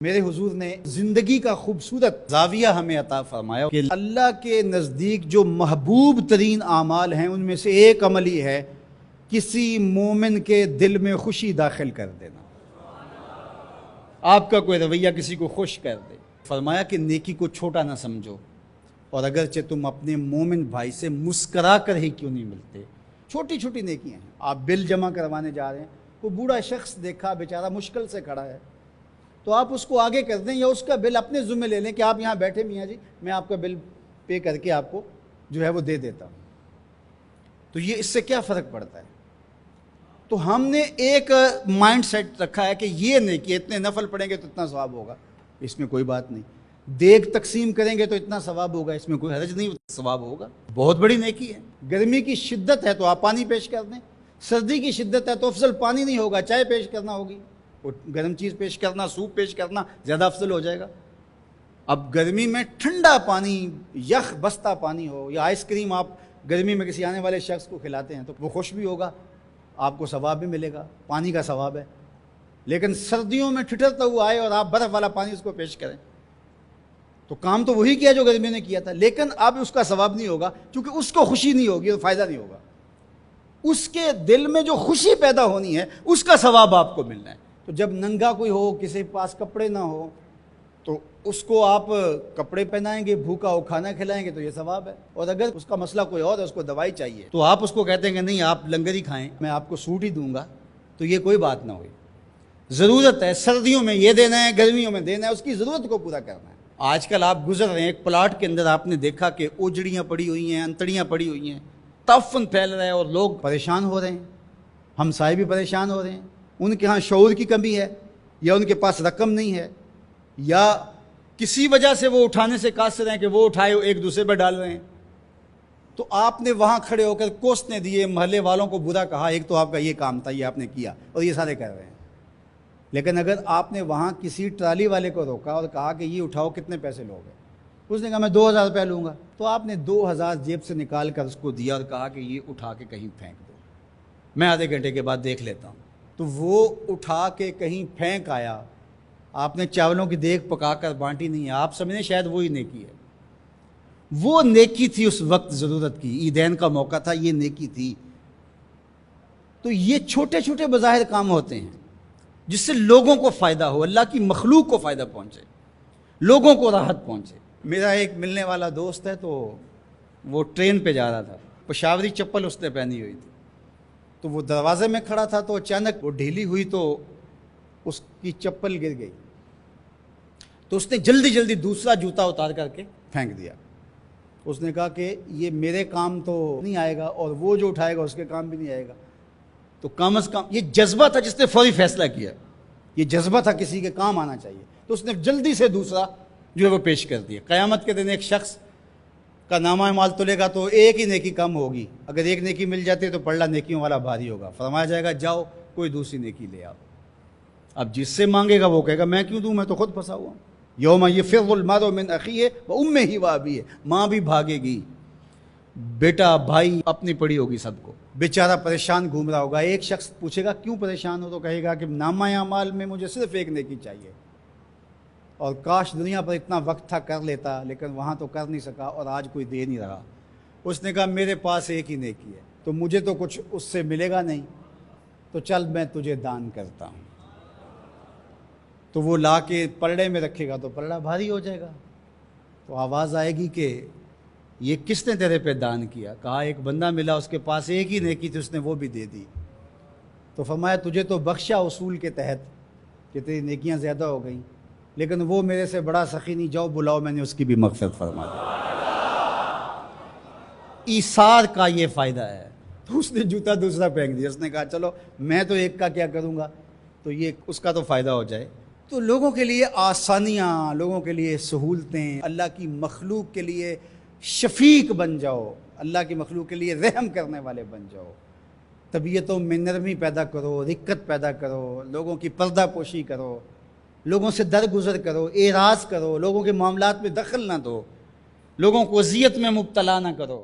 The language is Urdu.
میرے حضور نے زندگی کا خوبصورت زاویہ ہمیں عطا فرمایا کہ اللہ کے نزدیک جو محبوب ترین اعمال ہیں ان میں سے ایک عمل ہی ہے کسی مومن کے دل میں خوشی داخل کر دینا۔ آپ کا کوئی رویہ کسی کو خوش کر دے۔ فرمایا کہ نیکی کو چھوٹا نہ سمجھو، اور اگرچہ تم اپنے مومن بھائی سے مسکرا کر ہی کیوں نہیں ملتے، چھوٹی چھوٹی نیکیاں ہیں۔ آپ بل جمع کروانے جا رہے ہیں، کوئی بوڑھا شخص دیکھا بیچارہ مشکل سے کھڑا ہے، تو آپ اس کو آگے کر دیں یا اس کا بل اپنے ذمہ لے لیں کہ آپ یہاں بیٹھے میاں جی، میں آپ کا بل پے کر کے آپ کو جو ہے وہ دے دیتا ہوں۔ تو یہ اس سے کیا فرق پڑتا ہے؟ تو ہم نے ایک مائنڈ سیٹ رکھا ہے کہ یہ نیکی اتنے نفل پڑھیں گے تو اتنا ثواب ہوگا، اس میں کوئی بات نہیں۔ دیگ تقسیم کریں گے تو اتنا ثواب ہوگا، اس میں کوئی حرج نہیں، ثواب ہوگا، بہت بڑی نیکی ہے۔ گرمی کی شدت ہے تو آپ پانی پیش کر دیں، سردی کی شدت ہے تو افضل پانی نہیں ہوگا، چائے پیش کرنا ہوگی، گرم چیز پیش کرنا، سوپ پیش کرنا زیادہ افضل ہو جائے گا۔ اب گرمی میں ٹھنڈا پانی، یخ بستہ پانی ہو یا آئس کریم آپ گرمی میں کسی آنے والے شخص کو کھلاتے ہیں تو وہ خوش بھی ہوگا، آپ کو ثواب بھی ملے گا، پانی کا ثواب ہے۔ لیکن سردیوں میں ٹھٹرتا ہوا آئے اور آپ برف والا پانی اس کو پیش کریں تو کام تو وہی کیا جو گرمی نے کیا تھا، لیکن اب اس کا ثواب نہیں ہوگا کیونکہ اس کو خوشی نہیں ہوگی، تو فائدہ نہیں ہوگا۔ اس کے دل میں جو خوشی پیدا ہونی ہے اس کا ثواب آپ کو ملنا ہے۔ تو جب ننگا کوئی ہو، کسی کے پاس کپڑے نہ ہو، تو اس کو آپ کپڑے پہنائیں گے، بھوکا ہو کھانا کھلائیں گے تو یہ ثواب ہے۔ اور اگر اس کا مسئلہ کوئی اور ہے، اس کو دوائی چاہیے، تو آپ اس کو کہتے ہیں کہ نہیں آپ لنگر ہی کھائیں، میں آپ کو سوٹ ہی دوں گا، تو یہ کوئی بات نہ ہوئی۔ ضرورت ہے سردیوں میں یہ دینا ہے، گرمیوں میں دینا ہے، اس کی ضرورت کو پورا کرنا ہے۔ آج کل آپ گزر رہے ہیں ایک پلاٹ کے اندر، آپ نے دیکھا کہ اوجڑیاں پڑی ہوئی ہیں، انتڑیاں پڑی ہوئی ہیں، تعفن پھیل رہا ہے اور لوگ پریشان ہو رہے ہیں، ہمسائے بھی پریشان ہو رہے ہیں۔ ان کے ہاں شعور کی کمی ہے، یا ان کے پاس رقم نہیں ہے، یا کسی وجہ سے وہ اٹھانے سے قاصر ہیں کہ وہ اٹھائے ایک دوسرے پر ڈال رہے ہیں۔ تو آپ نے وہاں کھڑے ہو کر کوسنے دیے، محلے والوں کو برا کہا، ایک تو آپ کا یہ کام تھا، یہ آپ نے کیا اور یہ سارے کر رہے ہیں۔ لیکن اگر آپ نے وہاں کسی ٹرالی والے کو روکا اور کہا کہ یہ اٹھاؤ، کتنے پیسے لوگے؟ اس نے کہا میں 2000 روپے لوں گا، تو آپ نے 2000 جیب سے نکال کر اس کو دیا اور کہا کہ یہ اٹھا کے کہیں پھینک دو، میں آدھے گھنٹے کے بعد دیکھ لیتا ہوں۔ تو وہ اٹھا کے کہیں پھینک آیا، آپ نے چاولوں کی دیگ پکا کر بانٹی نہیں ہے، آپ سمجھیں شاید وہی نیکی ہے۔ وہ نیکی تھی اس وقت ضرورت کی، عیدین کا موقع تھا، یہ نیکی تھی۔ تو یہ چھوٹے چھوٹے بظاہر کام ہوتے ہیں جس سے لوگوں کو فائدہ ہو، اللہ کی مخلوق کو فائدہ پہنچے، لوگوں کو راحت پہنچے۔ میرا ایک ملنے والا دوست ہے، تو وہ ٹرین پہ جا رہا تھا، پشاوری چپل اس نے پہنی ہوئی تھی، تو وہ دروازے میں کھڑا تھا، تو اچانک وہ ڈھیلی ہوئی تو اس کی چپل گر گئی، تو اس نے جلدی جلدی دوسرا جوتا اتار کر کے پھینک دیا۔ اس نے کہا کہ یہ میرے کام تو نہیں آئے گا اور وہ جو اٹھائے گا اس کے کام بھی نہیں آئے گا، تو کم از کم یہ جذبہ تھا جس نے فوری فیصلہ کیا، یہ جذبہ تھا کسی کے کام آنا چاہیے، تو اس نے جلدی سے دوسرا جو ہے وہ پیش کر دیا۔ قیامت کے دن ایک شخص کا نامہ اعمال تلے گا تو ایک ہی نیکی کم ہوگی، اگر ایک نیکی مل جاتی ہے تو پلڑا نیکیوں والا بھاری ہوگا، فرمایا جائے گا جاؤ کوئی دوسری نیکی لے آؤ۔ اب جس سے مانگے گا وہ کہے گا میں کیوں دوں، میں تو خود پھنسا ہوا ہوں۔ یوم یفر المرء من اخیہ وامہ وابیہ، ماں بھی بھاگے گی، بیٹا بھائی اپنی پڑی ہوگی، سب کو بیچارہ پریشان گھوم رہا ہوگا۔ ایک شخص پوچھے گا کیوں پریشان ہو، تو کہے گا کہ نامہ اعمال میں مجھے صرف ایک نیکی چاہیے، اور کاش دنیا پر اتنا وقت تھا کر لیتا، لیکن وہاں تو کر نہیں سکا اور آج کوئی دے نہیں رہا۔ اس نے کہا میرے پاس ایک ہی نیکی ہے، تو مجھے تو کچھ اس سے ملے گا نہیں، تو چل میں تجھے دان کرتا ہوں۔ تو وہ لا کے پلڑے میں رکھے گا تو پلڑا بھاری ہو جائے گا، تو آواز آئے گی کہ یہ کس نے تیرے پہ دان کیا؟ کہا ایک بندہ ملا، اس کے پاس ایک ہی نیکی تھی، اس نے وہ بھی دے دی۔ تو فرمایا تجھے تو بخشا اصول کے تحت کہ تیری نیکیاں زیادہ ہو گئیں، لیکن وہ میرے سے بڑا سخی نہیں، جاؤ بلاؤ، میں نے اس کی بھی مغفرت فرما دی۔ ایثار کا یہ فائدہ ہے۔ تو اس نے جوتا دوسرا پھینک دیا، اس نے کہا چلو میں تو ایک کا کیا کروں گا، تو یہ اس کا تو فائدہ ہو جائے۔ تو لوگوں کے لیے آسانیاں، لوگوں کے لیے سہولتیں، اللہ کی مخلوق کے لیے شفیق بن جاؤ، اللہ کی مخلوق کے لیے رحم کرنے والے بن جاؤ، طبیعتوں میں نرمی پیدا کرو، رقت پیدا کرو، لوگوں کی پردہ پوشی کرو، لوگوں سے درگزر کرو، اعراض کرو، لوگوں کے معاملات میں دخل نہ دو، لوگوں کو اذیت میں مبتلا نہ کرو۔